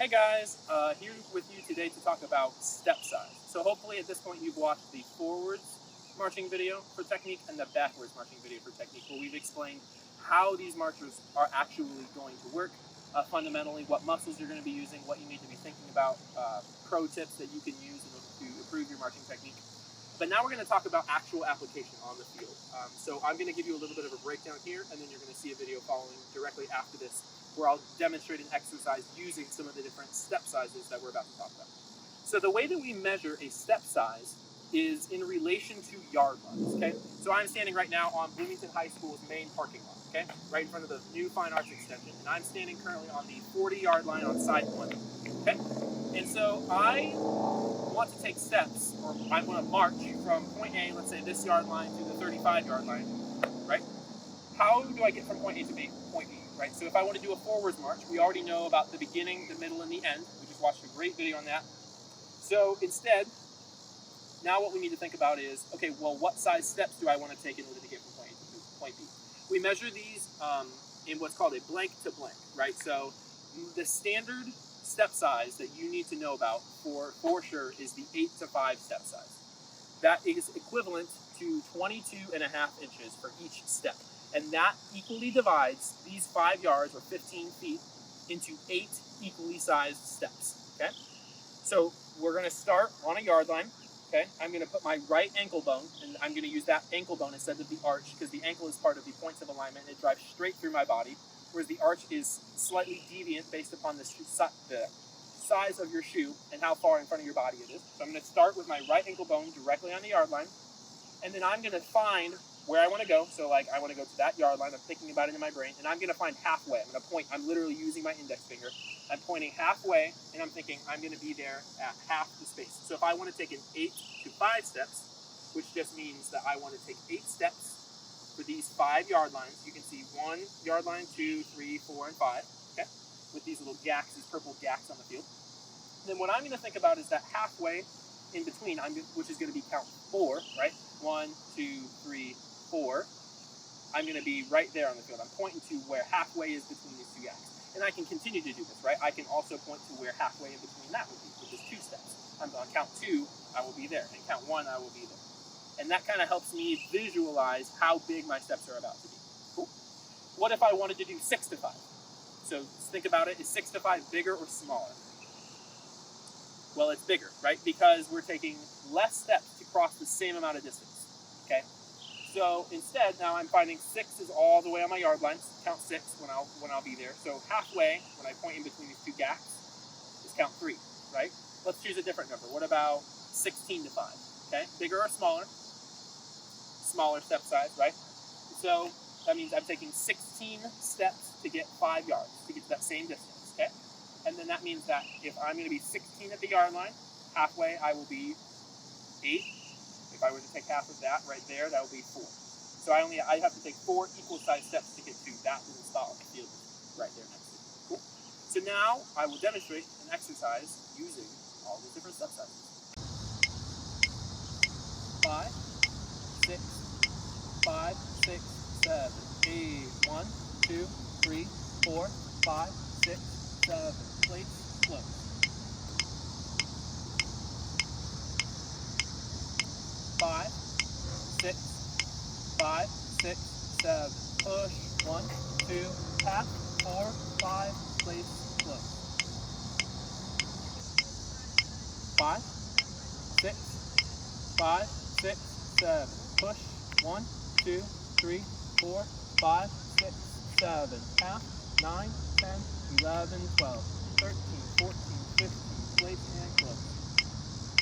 Hey guys, here with you today to talk about step size. So hopefully at this point you've watched the forwards marching video for technique and the backwards marching video for technique, where we've explained how these marchers are actually going to work, fundamentally what muscles you're going to be using, what you need to be thinking about, pro tips that you can use in order to improve your marching technique. But now we're going to talk about actual application on the field. So I'm going to give you a little bit of a breakdown here, and then you're going to see a video following directly after this where I'll demonstrate an exercise using some of the different step sizes that we're about to talk about. So the way that we measure a step size is in relation to yard lines, okay? So I'm standing right now on Bloomington High School's main parking lot, okay? Right in front of the new Fine Arts Extension, and I'm standing currently on the 40-yard line on side one, okay? And so I want to take steps, or I want to march from point A, let's say this yard line, to the 35-yard line, right? How do I get from point A to point B, right? So if I want to do a forwards march, we already know about the beginning, the middle, and the end. We just watched a great video on that. So instead, now what we need to think about is, okay, well, what size steps do I want to take in order to get from point A to point B? We measure these in what's called a blank to blank, right? So the standard step size that you need to know about for sure is the 8 to 5 step size. That is equivalent to 22 and a half inches for each step. And that equally divides these 5 yards or 15 feet into 8 equally sized steps, okay? So we're gonna start on a yard line, okay? I'm gonna put my right ankle bone, and I'm gonna use that ankle bone instead of the arch, because the ankle is part of the points of alignment, and it drives straight through my body, whereas the arch is slightly deviant based upon the size of your shoe and how far in front of your body it is. So I'm gonna start with my right ankle bone directly on the yard line, and then I'm gonna find where I want to go. So like I want to go to that yard line. I'm thinking about it in my brain, and I'm going to find halfway. I'm going to point. I'm literally using my index finger. I'm pointing halfway, and I'm thinking I'm going to be there at half the space. So if I want to take an 8 to 5 steps, which just means that I want to take 8 steps for these 5 yard lines. You can see 1 yard line, 2, 3, 4, and 5. Okay, with these little gaps, these purple gaps on the field. And then what I'm going to think about is that halfway in between, which is going to be count 4, right? 1, 2, 3, 4, I'm going to be right there on the field. I'm pointing to where halfway is between these 2 gaps. And I can continue to do this, right? I can also point to where halfway in between that would be, which is 2 steps. I'm on count 2, I will be there. And count 1, I will be there. And that kind of helps me visualize how big my steps are about to be. Cool. What if I wanted to do 6 to 5? So think about it. Is 6 to 5 bigger or smaller? Well, it's bigger, right? Because we're taking less steps to cross the same amount of distance, okay? So instead, now I'm finding 6 is all the way on my yard line. Count 6 when I'll be there. So halfway, when I point in between these 2 gaps, is count 3, right? Let's choose a different number. What about 16 to 5? Okay, bigger or smaller? Smaller step size, right? So that means I'm taking 16 steps to get 5 yards, to get to that same distance, okay? And then that means that if I'm going to be 16 at the yard line, halfway I will be 8. If I were to take half of that right there, that would be 4. So I have to take 4 equal-sized steps to get to that little spot on the field right there next to it. Cool. So now I will demonstrate an exercise using all the different step sizes. 5, 6, 5, 6, 7, 8. 1, 2, 3, 4, 5, 6, 7. Place, close. 5, 6, 5, 6, 7. Push. 1, 2, tap. 4, 5. Place, close. 5, 6, 5, 6, 7. Push. 1, 2, 3, 4, 5, 6, 7. Tap. 9, 10, 11, 12, 13, 14, 15. Place and close.